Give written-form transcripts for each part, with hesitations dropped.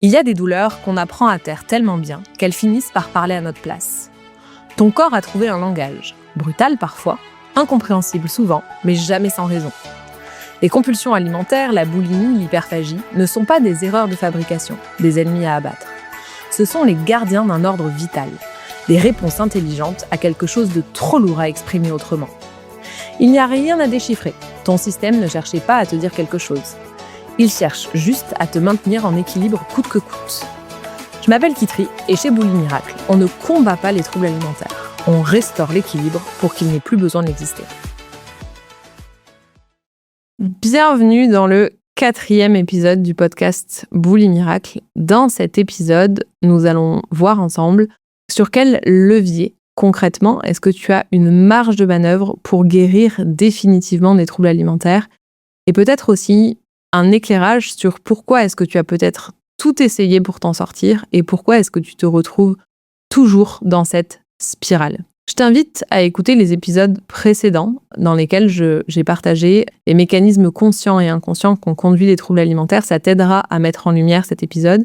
Il y a des douleurs qu'on apprend à taire tellement bien qu'elles finissent par parler à notre place. Ton corps a trouvé un langage, brutal parfois, incompréhensible souvent, mais jamais sans raison. Les compulsions alimentaires, la boulimie, l'hyperphagie ne sont pas des erreurs de fabrication, des ennemis à abattre. Ce sont les gardiens d'un ordre vital, des réponses intelligentes à quelque chose de trop lourd à exprimer autrement. Il n'y a rien à déchiffrer, ton système ne cherchait pas à te dire quelque chose. Il cherche juste à te maintenir en équilibre coûte que coûte. Je m'appelle Kitri et chez Boulimie Miracle, on ne combat pas les troubles alimentaires. On restaure l'équilibre pour qu'il n'ait plus besoin d'exister. Bienvenue dans le 4e épisode du podcast Boulimie Miracle. Dans cet épisode, nous allons voir ensemble sur quel levier, concrètement, est-ce que tu as une marge de manœuvre pour guérir définitivement des troubles alimentaires et peut-être aussi un éclairage sur pourquoi est-ce que tu as peut-être tout essayé pour t'en sortir et pourquoi est-ce que tu te retrouves toujours dans cette spirale. Je t'invite à écouter les épisodes précédents dans lesquels j'ai partagé les mécanismes conscients et inconscients qui ont conduit les troubles alimentaires. Ça t'aidera à mettre en lumière cet épisode.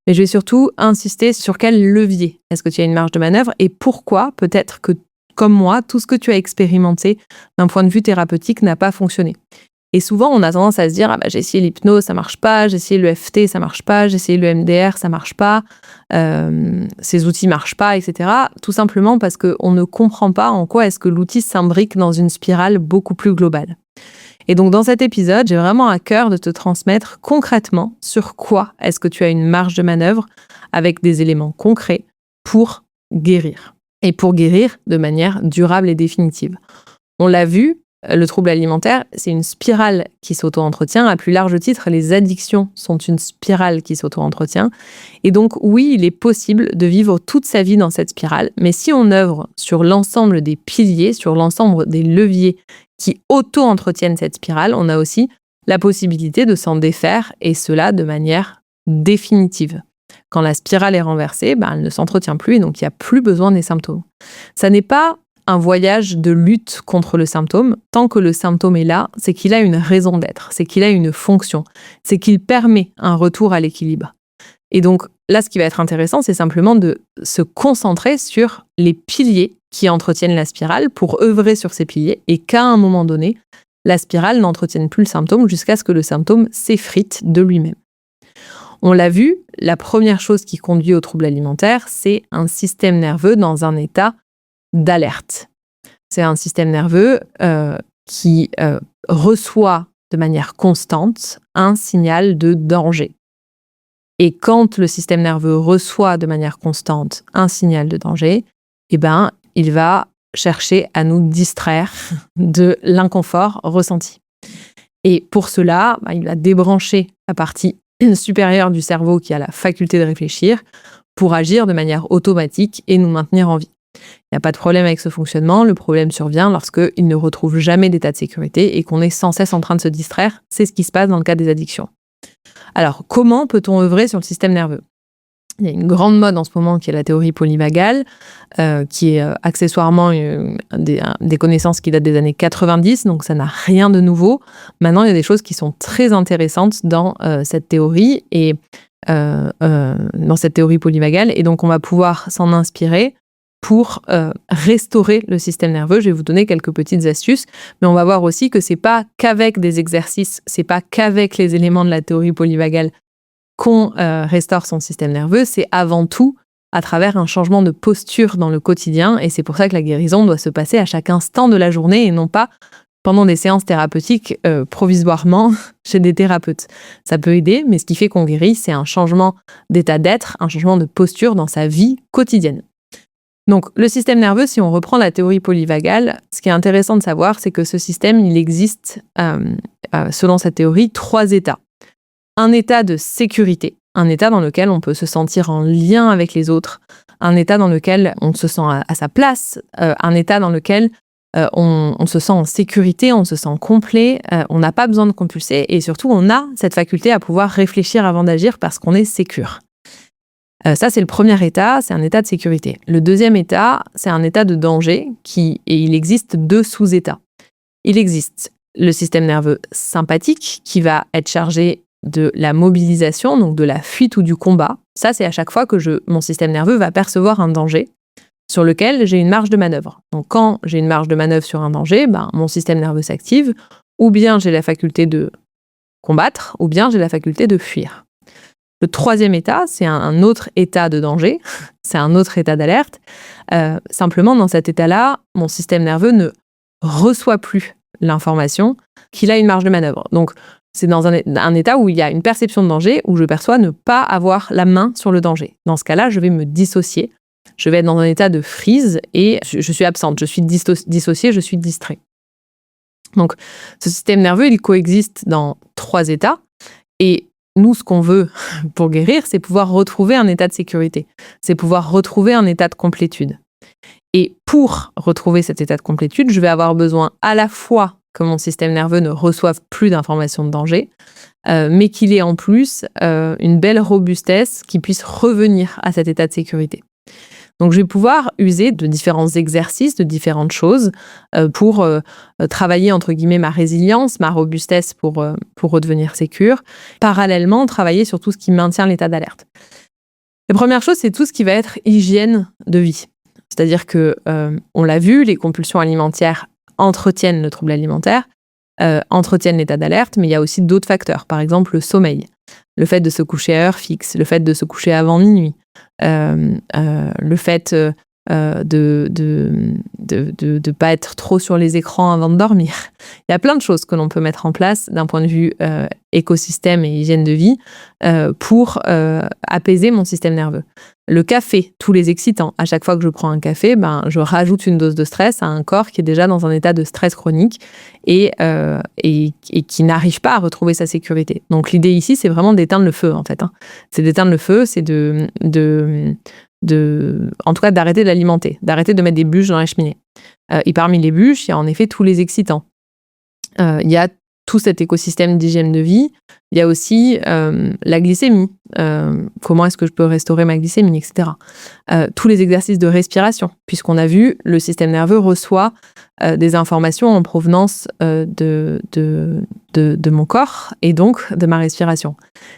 Mais je vais surtout insister sur quel levier est-ce que tu as une marge de manœuvre et pourquoi peut-être que, comme moi, tout ce que tu as expérimenté d'un point de vue thérapeutique n'a pas fonctionné. Et souvent, on a tendance à se dire j'ai essayé l'hypnose, ça marche pas, j'ai essayé le FT, ça marche pas, j'ai essayé le MDR, ça marche pas, ces outils marchent pas, etc. Tout simplement parce qu'on ne comprend pas en quoi est-ce que l'outil s'imbrique dans une spirale beaucoup plus globale. Et donc, dans cet épisode, j'ai vraiment à cœur de te transmettre concrètement sur quoi est-ce que tu as une marge de manœuvre avec des éléments concrets pour guérir. Et pour guérir de manière durable et définitive. On l'a vu, le trouble alimentaire, c'est une spirale qui s'auto-entretient. À plus large titre, les addictions sont une spirale qui s'auto-entretient. Et donc, oui, il est possible de vivre toute sa vie dans cette spirale. Mais si on œuvre sur l'ensemble des piliers, sur l'ensemble des leviers qui auto-entretiennent cette spirale, on a aussi la possibilité de s'en défaire, et cela de manière définitive. Quand la spirale est renversée, elle ne s'entretient plus et donc il n'y a plus besoin des symptômes. Ça n'est pas un voyage de lutte contre le symptôme. Tant que le symptôme est là, c'est qu'il a une raison d'être, c'est qu'il a une fonction, c'est qu'il permet un retour à l'équilibre. Et donc là, ce qui va être intéressant, c'est simplement de se concentrer sur les piliers qui entretiennent la spirale pour œuvrer sur ces piliers et qu'à un moment donné, la spirale n'entretienne plus le symptôme jusqu'à ce que le symptôme s'effrite de lui-même. On l'a vu, la première chose qui conduit au trouble alimentaire, c'est un système nerveux dans un état d'alerte. C'est un système nerveux qui reçoit de manière constante un signal de danger. Et quand le système nerveux reçoit de manière constante un signal de danger, il va chercher à nous distraire de l'inconfort ressenti. Et pour cela, il va débrancher la partie supérieure du cerveau qui a la faculté de réfléchir pour agir de manière automatique et nous maintenir en vie. Il n'y a pas de problème avec ce fonctionnement, le problème survient lorsqu'il ne retrouve jamais d'état de sécurité et qu'on est sans cesse en train de se distraire. C'est ce qui se passe dans le cas des addictions. Alors, comment peut-on œuvrer sur le système nerveux ? Il y a une grande mode en ce moment qui est la théorie polyvagale, qui est accessoirement des connaissances qui datent des années 90, donc ça n'a rien de nouveau. Maintenant, il y a des choses qui sont très intéressantes dans cette théorie et dans cette théorie polyvagale, et donc on va pouvoir s'en inspirer pour restaurer le système nerveux. Je vais vous donner quelques petites astuces, mais on va voir aussi que c'est pas qu'avec des exercices, c'est pas qu'avec les éléments de la théorie polyvagale qu'on restaure son système nerveux, c'est avant tout à travers un changement de posture dans le quotidien, et c'est pour ça que la guérison doit se passer à chaque instant de la journée et non pas pendant des séances thérapeutiques provisoirement chez des thérapeutes. Ça peut aider, mais ce qui fait qu'on guérit, c'est un changement d'état d'être, un changement de posture dans sa vie quotidienne. Donc, le système nerveux, si on reprend la théorie polyvagale, ce qui est intéressant de savoir, c'est que ce système, il existe, selon cette théorie, 3 états. Un état de sécurité, un état dans lequel on peut se sentir en lien avec les autres, un état dans lequel on se sent à sa place, un état dans lequel on se sent en sécurité, on se sent complet, on n'a pas besoin de compulser et surtout, on a cette faculté à pouvoir réfléchir avant d'agir parce qu'on est sécure. Ça, c'est le premier état, c'est un état de sécurité. Le deuxième état, c'est un état de danger et il existe 2 sous-états. Il existe le système nerveux sympathique qui va être chargé de la mobilisation, donc de la fuite ou du combat. Ça, c'est à chaque fois que mon système nerveux va percevoir un danger sur lequel j'ai une marge de manœuvre. Donc quand j'ai une marge de manœuvre sur un danger, mon système nerveux s'active, ou bien j'ai la faculté de combattre, ou bien j'ai la faculté de fuir. Le troisième état, c'est un autre état de danger, c'est un autre état d'alerte. Simplement, dans cet état-là, mon système nerveux ne reçoit plus l'information qu'il a une marge de manœuvre. Donc, c'est dans un état où il y a une perception de danger, où je perçois ne pas avoir la main sur le danger. Dans ce cas-là, je vais me dissocier. Je vais être dans un état de freeze et je suis absente, je suis dissociée, je suis distrait. Donc, ce système nerveux, il coexiste dans 3 états. Et nous, ce qu'on veut pour guérir, c'est pouvoir retrouver un état de sécurité. C'est pouvoir retrouver un état de complétude. Et pour retrouver cet état de complétude, je vais avoir besoin à la fois que mon système nerveux ne reçoive plus d'informations de danger, mais qu'il ait en plus une belle robustesse qui puisse revenir à cet état de sécurité. Donc, je vais pouvoir user de différents exercices, de différentes choses pour travailler, entre guillemets, ma résilience, ma robustesse pour redevenir sécure. Parallèlement, travailler sur tout ce qui maintient l'état d'alerte. La première chose, c'est tout ce qui va être hygiène de vie. C'est-à-dire que, on l'a vu, les compulsions alimentaires entretiennent le trouble alimentaire, entretiennent l'état d'alerte, mais il y a aussi d'autres facteurs. Par exemple, le sommeil, le fait de se coucher à heure fixe, le fait de se coucher avant minuit, le fait de pas être trop sur les écrans avant de dormir. Il y a plein de choses que l'on peut mettre en place d'un point de vue écosystème et hygiène de vie pour apaiser mon système nerveux. Le café, tous les excitants. À chaque fois que je prends un café, je rajoute une dose de stress à un corps qui est déjà dans un état de stress chronique et qui n'arrive pas à retrouver sa sécurité. Donc l'idée ici, c'est vraiment d'éteindre le feu, en fait. C'est d'éteindre le feu, c'est en tout cas d'arrêter de l'alimenter, d'arrêter de mettre des bûches dans la cheminée. Et parmi les bûches, il y a en effet tous les excitants. Il y a tout cet écosystème d'hygiène de vie. Il y a aussi la glycémie. Comment est-ce que je peux restaurer ma glycémie, etc. Tous les exercices de respiration, puisqu'on a vu, le système nerveux reçoit des informations en provenance de mon corps et donc de ma respiration.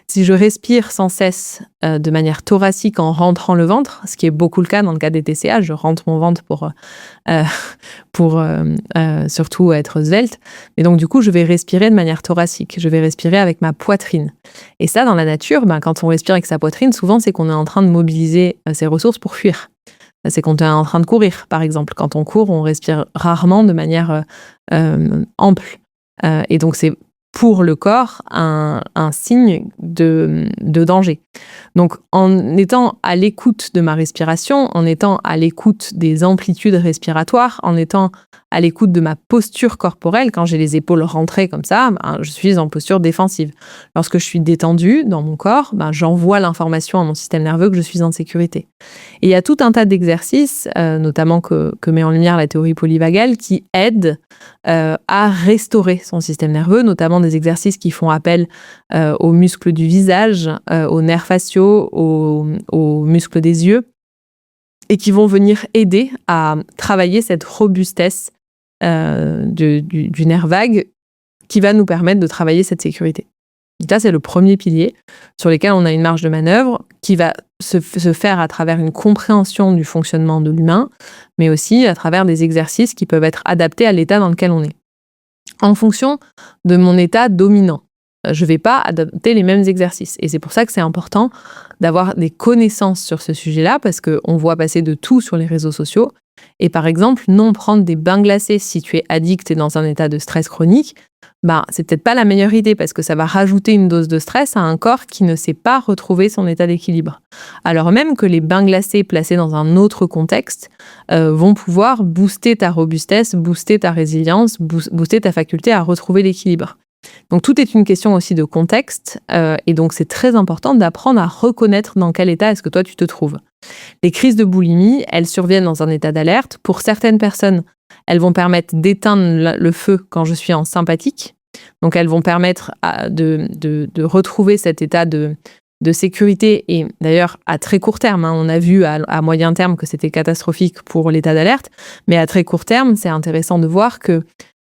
Si je respire sans cesse de manière thoracique en rentrant le ventre, ce qui est beaucoup le cas dans le cas des TCA, je rentre mon ventre pour surtout être svelte, mais donc du coup je vais respirer de manière thoracique, je vais respirer avec ma poitrine. Et ça, dans la nature, quand on respire avec sa poitrine, souvent c'est qu'on est en train de mobiliser ses ressources pour fuir. C'est qu'on est en train de courir, par exemple. Quand on court, on respire rarement de manière ample. Et donc, c'est pour le corps un signe de danger. Donc, en étant à l'écoute de ma respiration, en étant à l'écoute des amplitudes respiratoires, en étant à l'écoute de ma posture corporelle, quand j'ai les épaules rentrées comme ça, je suis en posture défensive. Lorsque je suis détendue dans mon corps, j'envoie l'information à mon système nerveux que je suis en sécurité. Et il y a tout un tas d'exercices, notamment que met en lumière la théorie polyvagale, qui aident à restaurer son système nerveux, notamment des exercices qui font appel aux muscles du visage, aux nerfs faciaux, aux muscles des yeux, et qui vont venir aider à travailler cette robustesse du nerf vague qui va nous permettre de travailler cette sécurité. Et ça, c'est le premier pilier sur lequel on a une marge de manœuvre qui va se faire à travers une compréhension du fonctionnement de l'humain, mais aussi à travers des exercices qui peuvent être adaptés à l'état dans lequel on est. En fonction de mon état dominant, je ne vais pas adapter les mêmes exercices. Et c'est pour ça que c'est important d'avoir des connaissances sur ce sujet-là, parce qu'on voit passer de tout sur les réseaux sociaux. Et par exemple, non prendre des bains glacés si tu es addict et dans un état de stress chronique, c'est peut-être pas la meilleure idée parce que ça va rajouter une dose de stress à un corps qui ne sait pas retrouver son état d'équilibre. Alors même que les bains glacés placés dans un autre contexte vont pouvoir booster ta robustesse, booster ta résilience, booster ta faculté à retrouver l'équilibre. Donc tout est une question aussi de contexte et donc c'est très important d'apprendre à reconnaître dans quel état est-ce que toi tu te trouves. Les crises de boulimie, elles surviennent dans un état d'alerte. Pour certaines personnes, elles vont permettre d'éteindre le feu quand je suis en sympathique. Donc elles vont permettre de retrouver cet état de sécurité et d'ailleurs à très court terme, on a vu à moyen terme que c'était catastrophique pour l'état d'alerte, mais à très court terme, c'est intéressant de voir que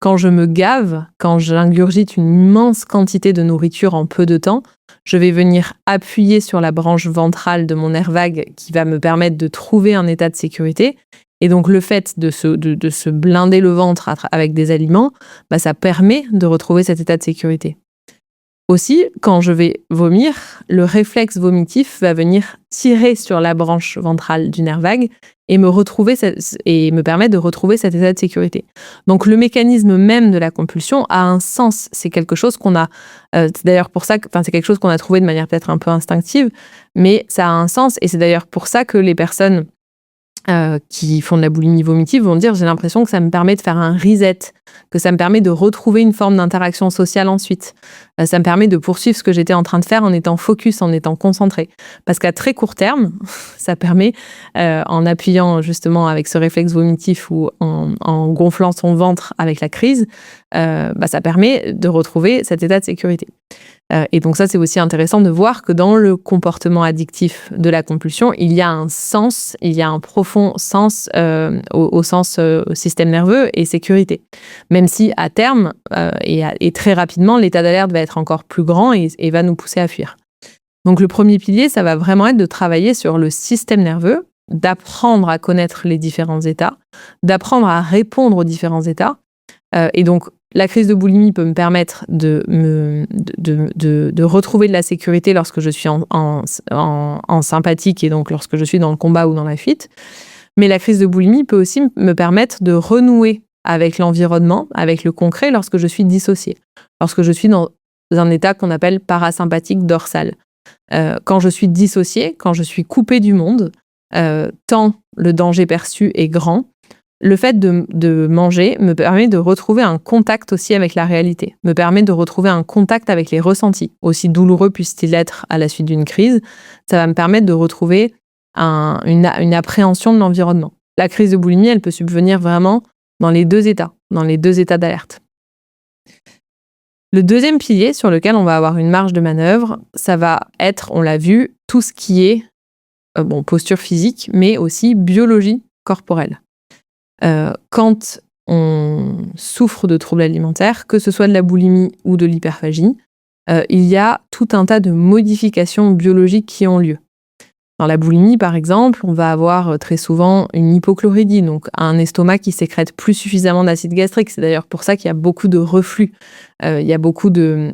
quand je me gave, quand j'ingurgite une immense quantité de nourriture en peu de temps, je vais venir appuyer sur la branche ventrale de mon nerf vague qui va me permettre de trouver un état de sécurité. Et donc, le fait de se blinder le ventre avec des aliments, ça permet de retrouver cet état de sécurité. Aussi, quand je vais vomir, le réflexe vomitif va venir tirer sur la branche ventrale du nerf vague et me permettre de retrouver cet état de sécurité. Donc, le mécanisme même de la compulsion a un sens. C'est quelque chose qu'on a, c'est d'ailleurs pour ça que, c'est quelque chose qu'on a trouvé de manière peut-être un peu instinctive, mais ça a un sens et c'est d'ailleurs pour ça que les personnes qui font de la boulimie vomitive vont dire j'ai l'impression que ça me permet de faire un reset, que ça me permet de retrouver une forme d'interaction sociale ensuite. Ça me permet de poursuivre ce que j'étais en train de faire en étant focus, en étant concentré. Parce qu'à très court terme, ça permet, en appuyant justement avec ce réflexe vomitif ou en gonflant son ventre avec la crise, ça permet de retrouver cet état de sécurité. Et donc ça, c'est aussi intéressant de voir que dans le comportement addictif de la compulsion, il y a un sens, il y a un profond sens au sens système nerveux et sécurité. Même si à terme et très rapidement, l'état d'alerte va être encore plus grand et va nous pousser à fuir. Donc le premier pilier, ça va vraiment être de travailler sur le système nerveux, d'apprendre à connaître les différents états, d'apprendre à répondre aux différents états. Et donc, la crise de boulimie peut me permettre de retrouver de la sécurité lorsque je suis en sympathique et donc lorsque je suis dans le combat ou dans la fuite. Mais la crise de boulimie peut aussi me permettre de renouer avec l'environnement, avec le concret, lorsque je suis dissociée, lorsque je suis dans un état qu'on appelle parasympathique dorsal. Quand je suis dissociée, quand je suis coupée du monde, tant le danger perçu est grand, le fait de manger me permet de retrouver un contact aussi avec la réalité, me permet de retrouver un contact avec les ressentis, aussi douloureux puissent-ils être à la suite d'une crise. Ça va me permettre de retrouver une appréhension de l'environnement. La crise de boulimie, elle peut subvenir vraiment dans les deux états d'alerte. Le deuxième pilier sur lequel on va avoir une marge de manœuvre, ça va être, on l'a vu, tout ce qui est posture physique, mais aussi biologie corporelle. Quand on souffre de troubles alimentaires, que ce soit de la boulimie ou de l'hyperphagie, il y a tout un tas de modifications biologiques qui ont lieu. Dans la boulimie, par exemple, on va avoir très souvent une hypochloridie, donc un estomac qui sécrète plus suffisamment d'acide gastrique. C'est d'ailleurs pour ça qu'il y a beaucoup de reflux, il y a beaucoup de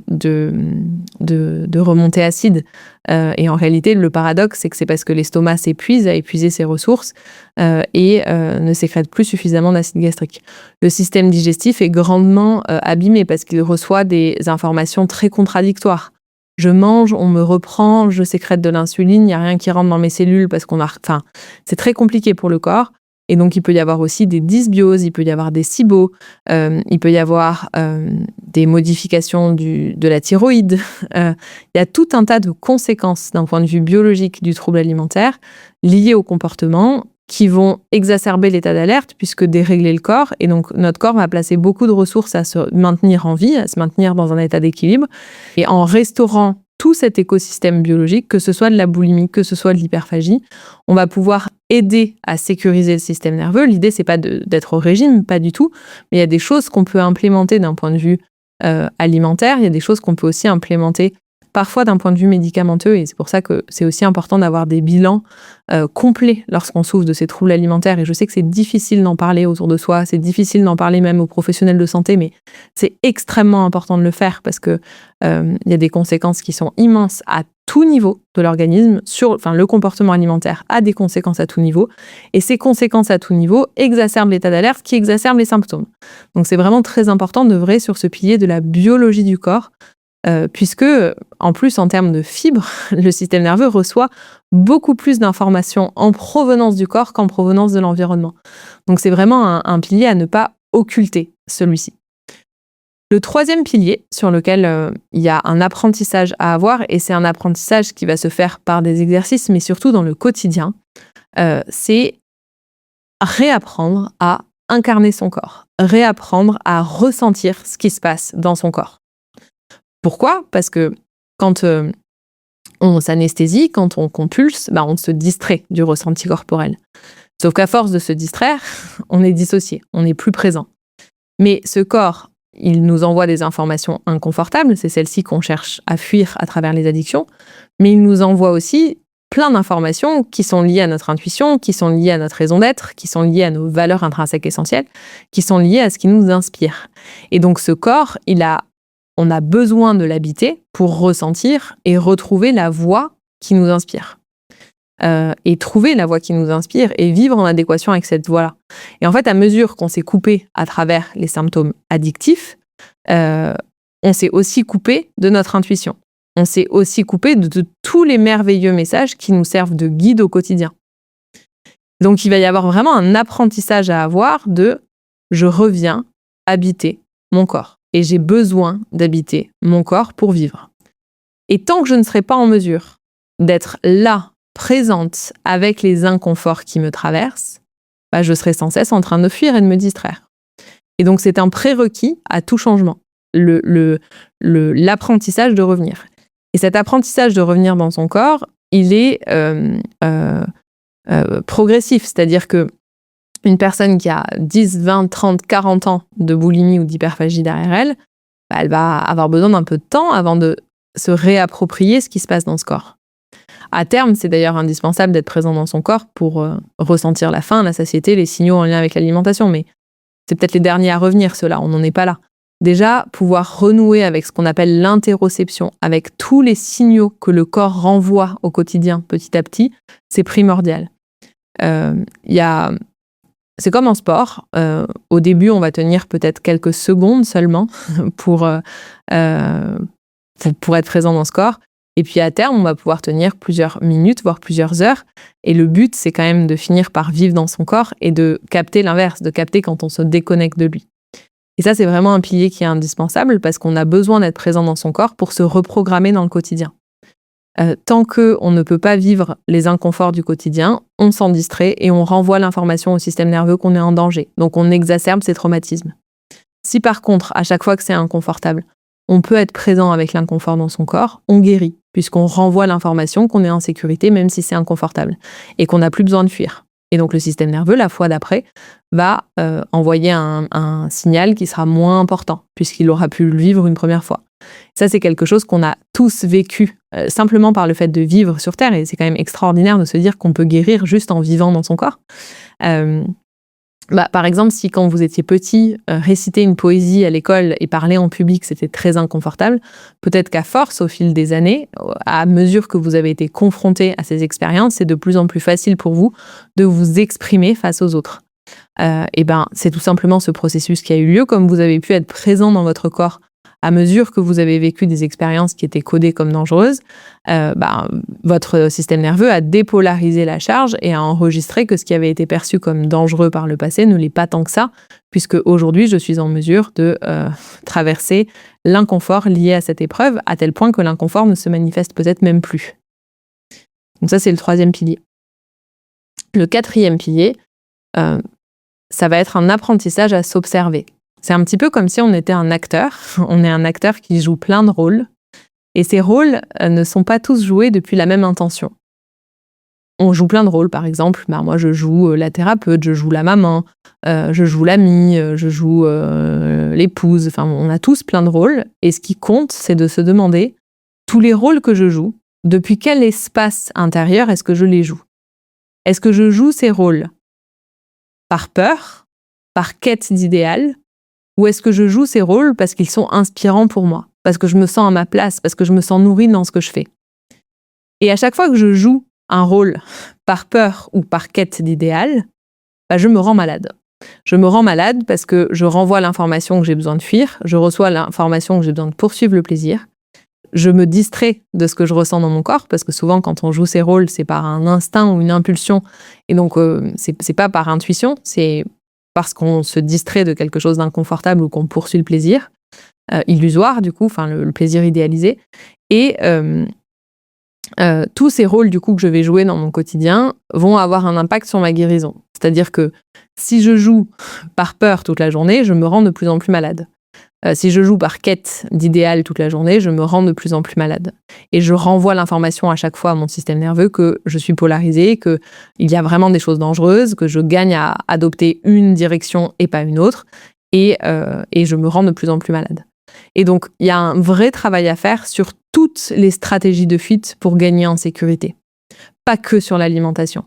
remontées acides. Et en réalité, le paradoxe, c'est que c'est parce que l'estomac s'épuise, a épuisé ses ressources et ne sécrète plus suffisamment d'acide gastrique. Le système digestif est grandement abîmé parce qu'il reçoit des informations très contradictoires. Je mange, on me reprend, je sécrète de l'insuline, il n'y a rien qui rentre dans mes cellules parce c'est très compliqué pour le corps. Et donc, il peut y avoir aussi des dysbioses, il peut y avoir des SIBO, il peut y avoir des modifications de la thyroïde. Il y a tout un tas de conséquences d'un point de vue biologique du trouble alimentaire liées au comportement qui vont exacerber l'état d'alerte puisque dérégler le corps. Et donc, notre corps va placer beaucoup de ressources à se maintenir en vie, à se maintenir dans un état d'équilibre. Et en restaurant tout cet écosystème biologique, que ce soit de la boulimie, que ce soit de l'hyperphagie, on va pouvoir aider à sécuriser le système nerveux. L'idée, c'est pas d'être au régime, pas du tout, mais il y a des choses qu'on peut implémenter d'un point de vue alimentaire, il y a des choses qu'on peut aussi implémenter parfois d'un point de vue médicamenteux, et c'est pour ça que c'est aussi important d'avoir des bilans complets lorsqu'on souffre de ces troubles alimentaires. Et je sais que c'est difficile d'en parler autour de soi, c'est difficile d'en parler même aux professionnels de santé, mais c'est extrêmement important de le faire parce que il y a des conséquences qui sont immenses à tout niveau de l'organisme. Le comportement alimentaire a des conséquences à tout niveau, et ces conséquences à tout niveau exacerbent l'état d'alerte qui exacerbe les symptômes. Donc c'est vraiment très important d'œuvrer sur ce pilier de la biologie du corps, puisque, en plus, en termes de fibres, le système nerveux reçoit beaucoup plus d'informations en provenance du corps qu'en provenance de l'environnement. Donc, c'est vraiment un pilier à ne pas occulter, celui-ci. Le troisième pilier sur lequel il y a un apprentissage à avoir, et c'est un apprentissage qui va se faire par des exercices, mais surtout dans le quotidien, c'est réapprendre à incarner son corps, réapprendre à ressentir ce qui se passe dans son corps. Pourquoi ? Parce que quand on s'anesthésie, quand on compulse, on se distrait du ressenti corporel. Sauf qu'à force de se distraire, on est dissocié, on n'est plus présent. Mais ce corps, il nous envoie des informations inconfortables, c'est celles-ci qu'on cherche à fuir à travers les addictions, mais il nous envoie aussi plein d'informations qui sont liées à notre intuition, qui sont liées à notre raison d'être, qui sont liées à nos valeurs intrinsèques essentielles, qui sont liées à ce qui nous inspire. Et donc ce corps, on a besoin de l'habiter pour ressentir et retrouver la voie qui nous inspire. Et trouver la voie qui nous inspire et vivre en adéquation avec cette voie-là. Et en fait, à mesure qu'on s'est coupé à travers les symptômes addictifs, on s'est aussi coupé de notre intuition. On s'est aussi coupé de tous les merveilleux messages qui nous servent de guide au quotidien. Donc, il va y avoir vraiment un apprentissage à avoir de « je reviens habiter mon corps ». Et j'ai besoin d'habiter mon corps pour vivre. Et tant que je ne serai pas en mesure d'être là, présente avec les inconforts qui me traversent, je serai sans cesse en train de fuir et de me distraire. Et donc, c'est un prérequis à tout changement, l'apprentissage de revenir. Et cet apprentissage de revenir dans son corps, il est progressif, c'est-à-dire que une personne qui a 10, 20, 30, 40 ans de boulimie ou d'hyperphagie derrière elle, elle va avoir besoin d'un peu de temps avant de se réapproprier ce qui se passe dans ce corps. À terme, c'est d'ailleurs indispensable d'être présent dans son corps pour ressentir la faim, la satiété, les signaux en lien avec l'alimentation. Mais c'est peut-être les derniers à revenir, ceux-là, on n'en est pas là. Déjà, pouvoir renouer avec ce qu'on appelle l'interoception, avec tous les signaux que le corps renvoie au quotidien petit à petit, c'est primordial. C'est comme en sport. Au début, on va tenir peut-être quelques secondes seulement pour être présent dans ce corps. Et puis à terme, on va pouvoir tenir plusieurs minutes, voire plusieurs heures. Et le but, c'est quand même de finir par vivre dans son corps et de capter l'inverse, de capter quand on se déconnecte de lui. Et ça, c'est vraiment un pilier qui est indispensable parce qu'on a besoin d'être présent dans son corps pour se reprogrammer dans le quotidien. Tant qu'on ne peut pas vivre les inconforts du quotidien, on s'en distrait et on renvoie l'information au système nerveux qu'on est en danger. Donc on exacerbe ces traumatismes. Si par contre, à chaque fois que c'est inconfortable, on peut être présent avec l'inconfort dans son corps, on guérit, puisqu'on renvoie l'information qu'on est en sécurité, même si c'est inconfortable, et qu'on n'a plus besoin de fuir. Et donc le système nerveux, la fois d'après, va envoyer un signal qui sera moins important, puisqu'il aura pu le vivre une première fois. Ça, c'est quelque chose qu'on a tous vécu, simplement par le fait de vivre sur Terre, et c'est quand même extraordinaire de se dire qu'on peut guérir juste en vivant dans son corps. Par exemple, si quand vous étiez petit, réciter une poésie à l'école et parler en public, c'était très inconfortable, peut-être qu'à force, au fil des années, à mesure que vous avez été confronté à ces expériences, c'est de plus en plus facile pour vous de vous exprimer face aux autres. C'est tout simplement ce processus qui a eu lieu, comme vous avez pu être présent dans votre corps à mesure que vous avez vécu des expériences qui étaient codées comme dangereuses, votre système nerveux a dépolarisé la charge et a enregistré que ce qui avait été perçu comme dangereux par le passé ne l'est pas tant que ça, puisque aujourd'hui, je suis en mesure de traverser l'inconfort lié à cette épreuve, à tel point que l'inconfort ne se manifeste peut-être même plus. Donc ça, c'est le troisième pilier. Le quatrième pilier, ça va être un apprentissage à s'observer. C'est un petit peu comme si on était un acteur. On est un acteur qui joue plein de rôles. Et ces rôles ne sont pas tous joués depuis la même intention. On joue plein de rôles, par exemple. Moi, je joue la thérapeute, je joue la maman, je joue l'amie, je joue l'épouse. Enfin, on a tous plein de rôles. Et ce qui compte, c'est de se demander, tous les rôles que je joue, depuis quel espace intérieur est-ce que je les joue ? Est-ce que je joue ces rôles par peur, par quête d'idéal ? Ou est-ce que je joue ces rôles parce qu'ils sont inspirants pour moi, parce que je me sens à ma place, parce que je me sens nourrie dans ce que je fais. Et à chaque fois que je joue un rôle par peur ou par quête d'idéal, je me rends malade. Je me rends malade parce que je renvoie l'information que j'ai besoin de fuir, je reçois l'information que j'ai besoin de poursuivre le plaisir, je me distrais de ce que je ressens dans mon corps, parce que souvent quand on joue ces rôles, c'est par un instinct ou une impulsion, et donc c'est pas par intuition, c'est parce qu'on se distrait de quelque chose d'inconfortable ou qu'on poursuit le plaisir, illusoire du coup, le plaisir idéalisé. Et tous ces rôles du coup que je vais jouer dans mon quotidien vont avoir un impact sur ma guérison. C'est-à-dire que si je joue par peur toute la journée, je me rends de plus en plus malade. Si je joue par quête d'idéal toute la journée, je me rends de plus en plus malade. Et je renvoie l'information à chaque fois à mon système nerveux que je suis polarisée, qu'il y a vraiment des choses dangereuses, que je gagne à adopter une direction et pas une autre. et je me rends de plus en plus malade. Et donc, il y a un vrai travail à faire sur toutes les stratégies de fuite pour gagner en sécurité, pas que sur l'alimentation.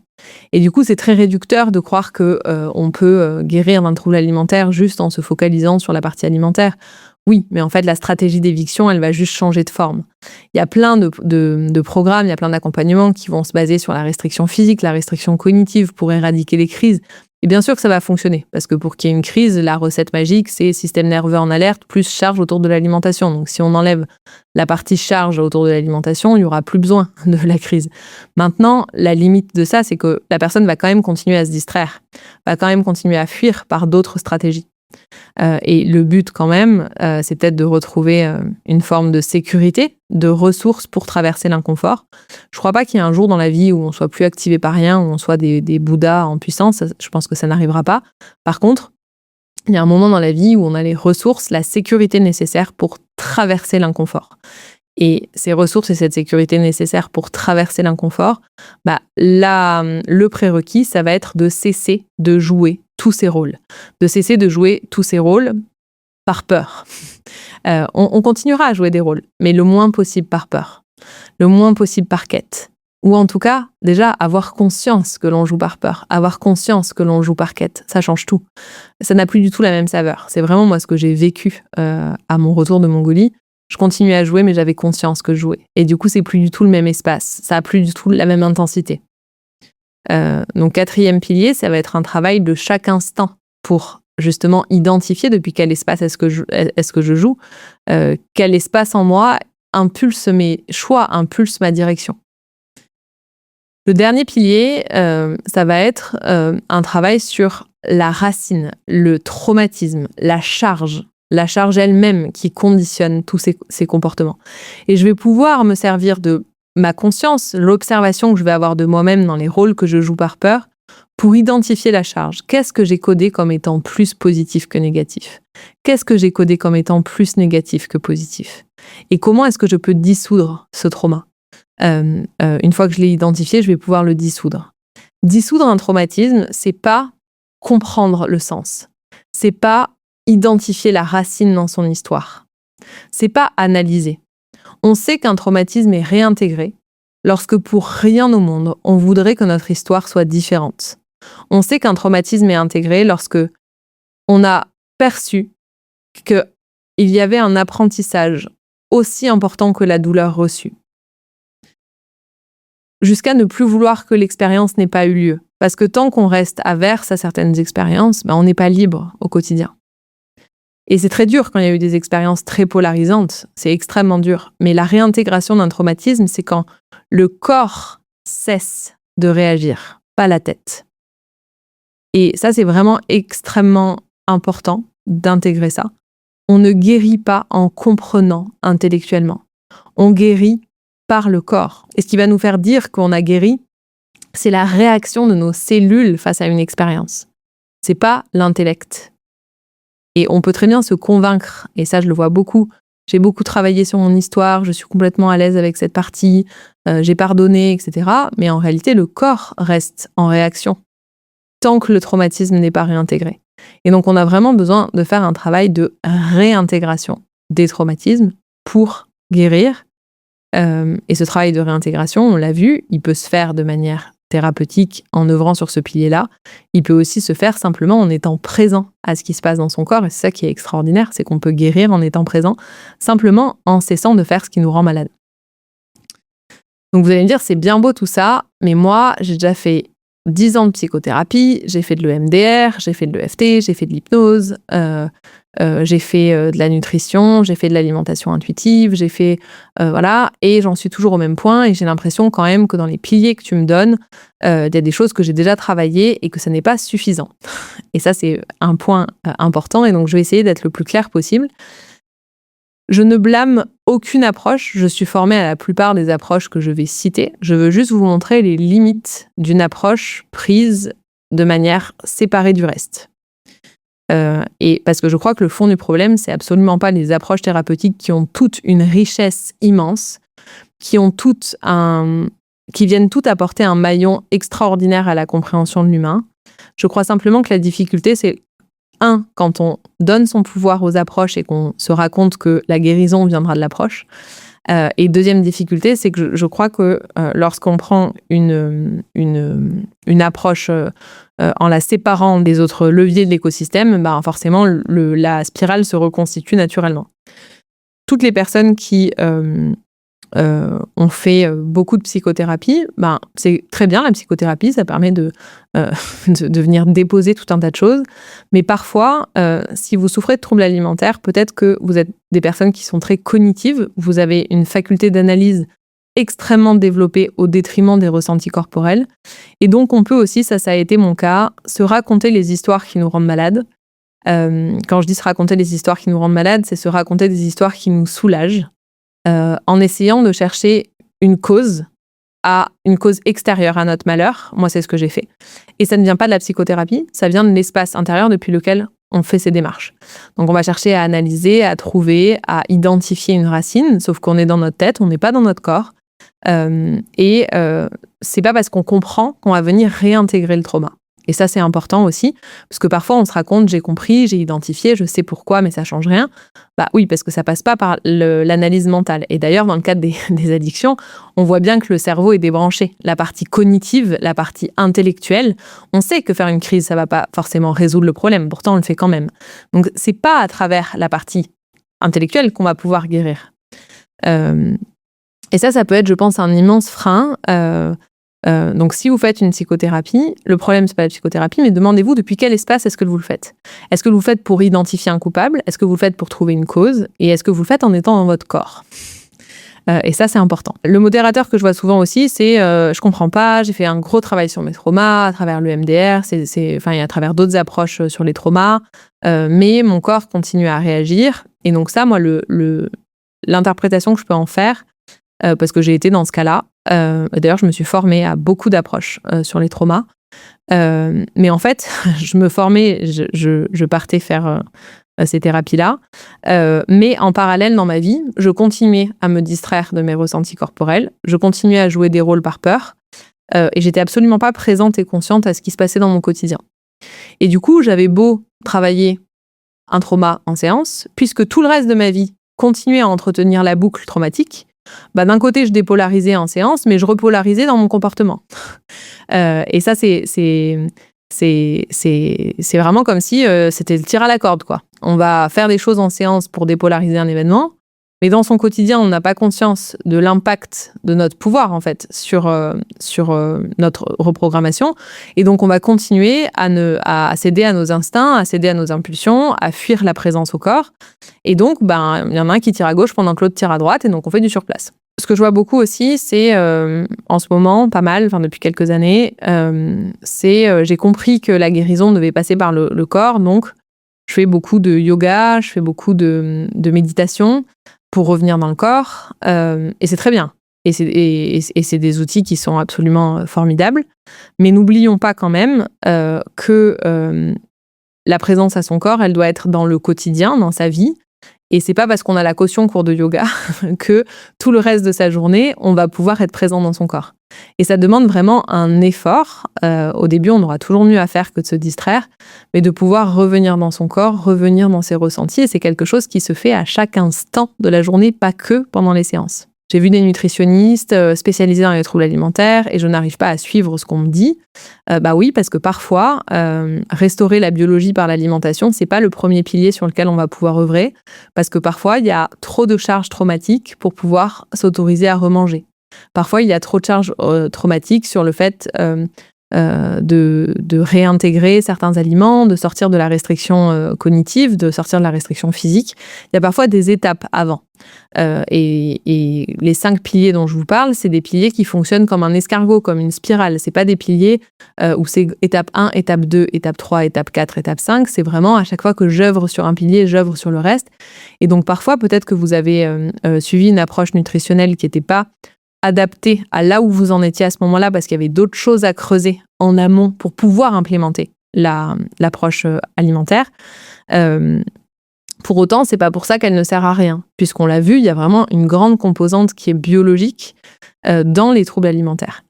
Et du coup, c'est très réducteur de croire qu'on peut guérir d'un trouble alimentaire juste en se focalisant sur la partie alimentaire. Oui, mais en fait, la stratégie d'éviction, elle va juste changer de forme. Il y a plein de programmes, il y a plein d'accompagnements qui vont se baser sur la restriction physique, la restriction cognitive pour éradiquer les crises. Et bien sûr que ça va fonctionner, parce que pour qu'il y ait une crise, la recette magique, c'est système nerveux en alerte plus charge autour de l'alimentation. Donc si on enlève la partie charge autour de l'alimentation, il n'y aura plus besoin de la crise. Maintenant, la limite de ça, c'est que la personne va quand même continuer à se distraire, va quand même continuer à fuir par d'autres stratégies. Et le but quand même, c'est peut-être de retrouver une forme de sécurité, de ressources pour traverser l'inconfort. Je ne crois pas qu'il y ait un jour dans la vie où on ne soit plus activé par rien, où on soit des Bouddhas en puissance. Je pense que ça n'arrivera pas. Par contre, il y a un moment dans la vie où on a les ressources, la sécurité nécessaire pour traverser l'inconfort. Et ces ressources et cette sécurité nécessaire pour traverser l'inconfort, le prérequis, ça va être de cesser de jouer tous ces rôles. De cesser de jouer tous ces rôles par peur. On continuera à jouer des rôles, mais le moins possible par peur. Le moins possible par quête. Ou en tout cas, déjà, avoir conscience que l'on joue par peur. Avoir conscience que l'on joue par quête. Ça change tout. Ça n'a plus du tout la même saveur. C'est vraiment moi ce que j'ai vécu à mon retour de Mongolie. Je continuais à jouer, mais j'avais conscience que je jouais. Et du coup, c'est plus du tout le même espace. Ça a plus du tout la même intensité. Donc, 4e pilier, ça va être un travail de chaque instant pour justement identifier depuis quel espace est-ce que je joue, quel espace en moi impulse mes choix, impulse ma direction. Le dernier pilier, ça va être un travail sur la racine, le traumatisme, la charge elle-même qui conditionne tous ces comportements. Et je vais pouvoir me servir de ma conscience, l'observation que je vais avoir de moi-même dans les rôles que je joue par peur, pour identifier la charge. Qu'est-ce que j'ai codé comme étant plus positif que négatif ? Qu'est-ce que j'ai codé comme étant plus négatif que positif ? Et comment est-ce que je peux dissoudre ce trauma ? Une fois que je l'ai identifié, je vais pouvoir le dissoudre. Dissoudre un traumatisme, c'est pas comprendre le sens. C'est pas identifier la racine dans son histoire. C'est pas analyser. On sait qu'un traumatisme est réintégré lorsque pour rien au monde, on voudrait que notre histoire soit différente. On sait qu'un traumatisme est intégré lorsque on a perçu qu'il y avait un apprentissage aussi important que la douleur reçue. Jusqu'à ne plus vouloir que l'expérience n'ait pas eu lieu. Parce que tant qu'on reste averse à certaines expériences, on n'est pas libre au quotidien. Et c'est très dur quand il y a eu des expériences très polarisantes, c'est extrêmement dur. Mais la réintégration d'un traumatisme, c'est quand le corps cesse de réagir, pas la tête. Et ça, c'est vraiment extrêmement important d'intégrer ça. On ne guérit pas en comprenant intellectuellement. On guérit par le corps. Et ce qui va nous faire dire qu'on a guéri, c'est la réaction de nos cellules face à une expérience. C'est pas l'intellect. Et on peut très bien se convaincre, et ça je le vois beaucoup. J'ai beaucoup travaillé sur mon histoire, je suis complètement à l'aise avec cette partie, j'ai pardonné, etc. Mais en réalité, le corps reste en réaction tant que le traumatisme n'est pas réintégré. Et donc on a vraiment besoin de faire un travail de réintégration des traumatismes pour guérir. Et ce travail de réintégration, on l'a vu, il peut se faire de manière thérapeutique en œuvrant sur ce pilier-là. Il peut aussi se faire simplement en étant présent à ce qui se passe dans son corps. Et c'est ça qui est extraordinaire, c'est qu'on peut guérir en étant présent, simplement en cessant de faire ce qui nous rend malade. Donc vous allez me dire, c'est bien beau tout ça, mais moi, j'ai déjà fait 10 ans de psychothérapie, j'ai fait de l'EMDR, j'ai fait de l'EFT, j'ai fait de l'hypnose, j'ai fait de la nutrition, j'ai fait de l'alimentation intuitive, j'ai fait... voilà, et j'en suis toujours au même point, et j'ai l'impression quand même que dans les piliers que tu me donnes, il y a des choses que j'ai déjà travaillées et que ça n'est pas suffisant. Et ça, c'est un point important, et donc je vais essayer d'être le plus clair possible. Je ne blâme aucune approche, je suis formée à la plupart des approches que je vais citer. Je veux juste vous montrer les limites d'une approche prise de manière séparée du reste. Et parce que je crois que le fond du problème, c'est absolument pas les approches thérapeutiques qui ont toute une richesse immense, qui viennent toutes apporter un maillon extraordinaire à la compréhension de l'humain. Je crois simplement que la difficulté, c'est quand on donne son pouvoir aux approches et qu'on se raconte que la guérison viendra de l'approche. Et deuxième difficulté, c'est que je crois que lorsqu'on prend une approche en la séparant des autres leviers de l'écosystème, forcément, la spirale se reconstitue naturellement. Toutes les personnes qui ont fait beaucoup de psychothérapie, c'est très bien la psychothérapie, ça permet de venir déposer tout un tas de choses. Mais parfois, si vous souffrez de troubles alimentaires, peut-être que vous êtes des personnes qui sont très cognitives, vous avez une faculté d'analyse extrêmement développée au détriment des ressentis corporels. Et donc, on peut aussi, ça a été mon cas, se raconter les histoires qui nous rendent malades. Quand je dis se raconter les histoires qui nous rendent malades, c'est se raconter des histoires qui nous soulagent. En essayant de chercher une cause extérieure à notre malheur. Moi, c'est ce que j'ai fait. Et ça ne vient pas de la psychothérapie, ça vient de l'espace intérieur depuis lequel on fait ces démarches. Donc, on va chercher à analyser, à trouver, à identifier une racine, sauf qu'on est dans notre tête, on n'est pas dans notre corps. C'est pas parce qu'on comprend qu'on va venir réintégrer le trauma. Et ça, c'est important aussi, parce que parfois, on se raconte, j'ai compris, j'ai identifié, je sais pourquoi, mais ça change rien. Oui, parce que ça passe pas par l'analyse mentale. Et d'ailleurs, dans le cadre des addictions, on voit bien que le cerveau est débranché. La partie cognitive, la partie intellectuelle, on sait que faire une crise, ça va pas forcément résoudre le problème. Pourtant, on le fait quand même. Donc, c'est pas à travers la partie intellectuelle qu'on va pouvoir guérir. Et ça peut être, je pense, un immense frein. Donc, si vous faites une psychothérapie, le problème, c'est pas la psychothérapie, mais demandez-vous depuis quel espace est-ce que vous le faites. Est-ce que vous le faites pour identifier un coupable? Est-ce que vous le faites pour trouver une cause? Et est-ce que vous le faites en étant dans votre corps? Et ça, c'est important. Le modérateur que je vois souvent aussi, c'est je comprends pas, j'ai fait un gros travail sur mes traumas à travers le MDR, à travers d'autres approches sur les traumas, mais mon corps continue à réagir. Et donc ça, moi, l'interprétation que je peux en faire, parce que j'ai été dans ce cas-là. D'ailleurs, je me suis formée à beaucoup d'approches sur les traumas. Mais en fait, je me formais, je partais faire ces thérapies-là. Mais en parallèle, dans ma vie, je continuais à me distraire de mes ressentis corporels. Je continuais à jouer des rôles par peur. Et j'étais absolument pas présente et consciente à ce qui se passait dans mon quotidien. Et du coup, j'avais beau travailler un trauma en séance, puisque tout le reste de ma vie continuait à entretenir la boucle traumatique. D'un côté, je dépolarisais en séance, mais je repolarisais dans mon comportement. Et ça, c'est vraiment comme si c'était le tir à la corde, quoi. On va faire des choses en séance pour dépolariser un événement, mais dans son quotidien, on n'a pas conscience de l'impact de notre pouvoir, en fait, sur notre reprogrammation. Et donc, on va continuer à céder à nos instincts, à céder à nos impulsions, à fuir la présence au corps. Et donc, il y en a un qui tire à gauche pendant que l'autre tire à droite, et donc on fait du surplace. Ce que je vois beaucoup aussi, c'est en ce moment, pas mal, depuis quelques années, j'ai compris que la guérison devait passer par le corps, donc je fais beaucoup de yoga, je fais beaucoup de méditation pour revenir dans le corps, et c'est très bien. Et c'est des outils qui sont absolument formidables. Mais n'oublions pas quand même que la présence à son corps, elle doit être dans le quotidien, dans sa vie. Et c'est pas parce qu'on a la caution cours de yoga que tout le reste de sa journée, on va pouvoir être présent dans son corps. Et ça demande vraiment un effort. Au début, on aura toujours mieux à faire que de se distraire, mais de pouvoir revenir dans son corps, revenir dans ses ressentis. Et c'est quelque chose qui se fait à chaque instant de la journée, pas que pendant les séances. J'ai vu des nutritionnistes spécialisés dans les troubles alimentaires et je n'arrive pas à suivre ce qu'on me dit. Oui, parce que parfois, restaurer la biologie par l'alimentation, c'est pas le premier pilier sur lequel on va pouvoir œuvrer, parce que parfois, il y a trop de charges traumatiques pour pouvoir s'autoriser à remanger. Parfois, il y a trop de charges traumatiques sur le fait de réintégrer certains aliments, de sortir de la restriction cognitive, de sortir de la restriction physique. Il y a parfois des étapes avant. Et les 5 piliers dont je vous parle, c'est des piliers qui fonctionnent comme un escargot, comme une spirale. C'est pas des piliers où c'est étape 1, étape 2, étape 3, étape 4, étape 5. C'est vraiment à chaque fois que j'œuvre sur un pilier, j'œuvre sur le reste. Et donc parfois, peut-être que vous avez suivi une approche nutritionnelle qui n'était pas adaptée à là où vous en étiez à ce moment-là, parce qu'il y avait d'autres choses à creuser en amont pour pouvoir implémenter l'approche alimentaire. Pour autant, c'est pas pour ça qu'elle ne sert à rien. Puisqu'on l'a vu, il y a vraiment une grande composante qui est biologique dans les troubles alimentaires.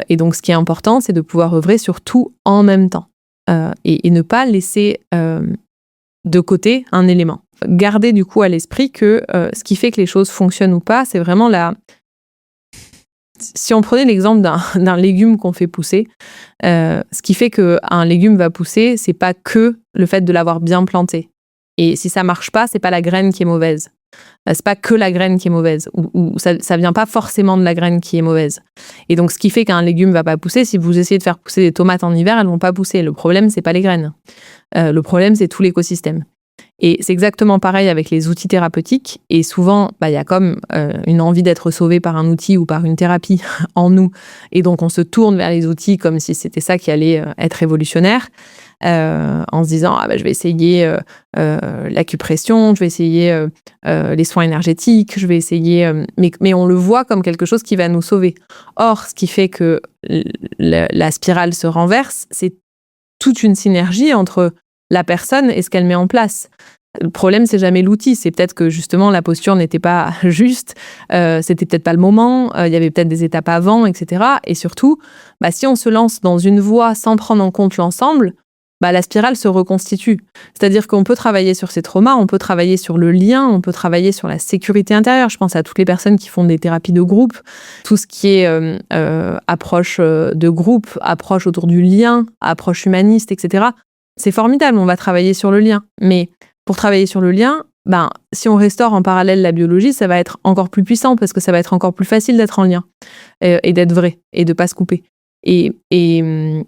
Et donc, ce qui est important, c'est de pouvoir œuvrer sur tout en même temps. et ne pas laisser de côté un élément. Garder du coup à l'esprit que ce qui fait que les choses fonctionnent ou pas, c'est vraiment Si on prenait l'exemple d'un légume qu'on fait pousser, ce qui fait qu'un légume va pousser, c'est pas que le fait de l'avoir bien planté. Et si ça marche pas, c'est pas la graine qui est mauvaise. C'est pas que la graine qui est mauvaise, ou ça vient pas forcément de la graine qui est mauvaise. Et donc, ce qui fait qu'un légume va pas pousser, si vous essayez de faire pousser des tomates en hiver, elles vont pas pousser. Le problème, c'est pas les graines. Le problème, c'est tout l'écosystème. Et c'est exactement pareil avec les outils thérapeutiques. Et souvent, il y a comme une envie d'être sauvé par un outil ou par une thérapie en nous. Et donc, on se tourne vers les outils comme si c'était ça qui allait être révolutionnaire. En se disant je vais essayer l'acupression, je vais essayer les soins énergétiques, je vais essayer mais on le voit comme quelque chose qui va nous sauver. Or, ce qui fait que la spirale se renverse, c'est toute une synergie entre la personne et ce qu'elle met en place. Le problème, c'est jamais l'outil. C'est peut-être que justement la posture n'était pas juste, c'était peut-être pas le moment, il y avait peut-être des étapes avant, etc. Et surtout, si on se lance dans une voie sans prendre en compte l'ensemble, la spirale se reconstitue. C'est-à-dire qu'on peut travailler sur ces traumas, on peut travailler sur le lien, on peut travailler sur la sécurité intérieure. Je pense à toutes les personnes qui font des thérapies de groupe, tout ce qui est approche de groupe, approche autour du lien, approche humaniste, etc. C'est formidable, on va travailler sur le lien. Mais pour travailler sur le lien, si on restaure en parallèle la biologie, ça va être encore plus puissant parce que ça va être encore plus facile d'être en lien et d'être vrai et de ne pas se couper. Et il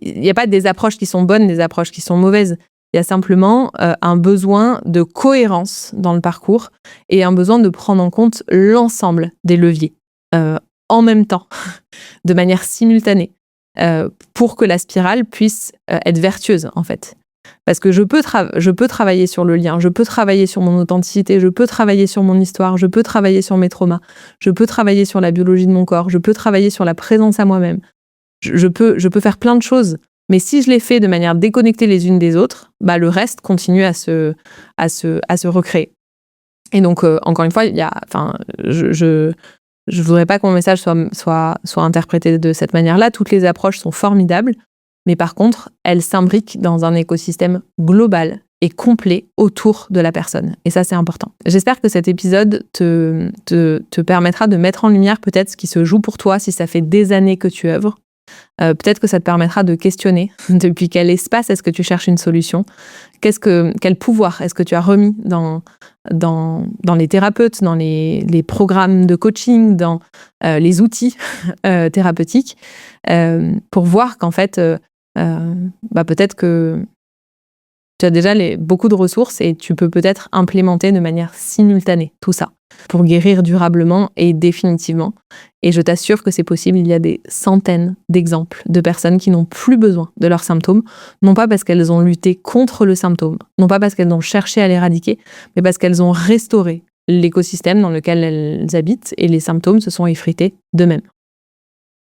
n'y a pas des approches qui sont bonnes, des approches qui sont mauvaises. Il y a simplement un besoin de cohérence dans le parcours et un besoin de prendre en compte l'ensemble des leviers en même temps, de manière simultanée, pour que la spirale puisse être vertueuse, en fait. Parce que je peux travailler sur le lien, je peux travailler sur mon authenticité, je peux travailler sur mon histoire, je peux travailler sur mes traumas, je peux travailler sur la biologie de mon corps, je peux travailler sur la présence à moi-même. Je peux faire plein de choses, mais si je les fais de manière déconnectée les unes des autres, le reste continue à se recréer. Et donc, encore une fois, je voudrais pas que mon message soit interprété de cette manière-là. Toutes les approches sont formidables, mais par contre, elles s'imbriquent dans un écosystème global et complet autour de la personne. Et ça, c'est important. J'espère que cet épisode te permettra de mettre en lumière peut-être ce qui se joue pour toi si ça fait des années que tu œuvres. Peut-être que ça te permettra de questionner depuis quel espace est-ce que tu cherches une solution, quel pouvoir est-ce que tu as remis dans les thérapeutes, dans les programmes de coaching, dans les outils thérapeutiques, pour voir qu'en fait, peut-être que tu as déjà beaucoup de ressources et tu peux peut-être implémenter de manière simultanée tout ça pour guérir durablement et définitivement. Et je t'assure que c'est possible. Il y a des centaines d'exemples de personnes qui n'ont plus besoin de leurs symptômes, non pas parce qu'elles ont lutté contre le symptôme, non pas parce qu'elles ont cherché à l'éradiquer, mais parce qu'elles ont restauré l'écosystème dans lequel elles habitent et les symptômes se sont effrités d'eux-mêmes.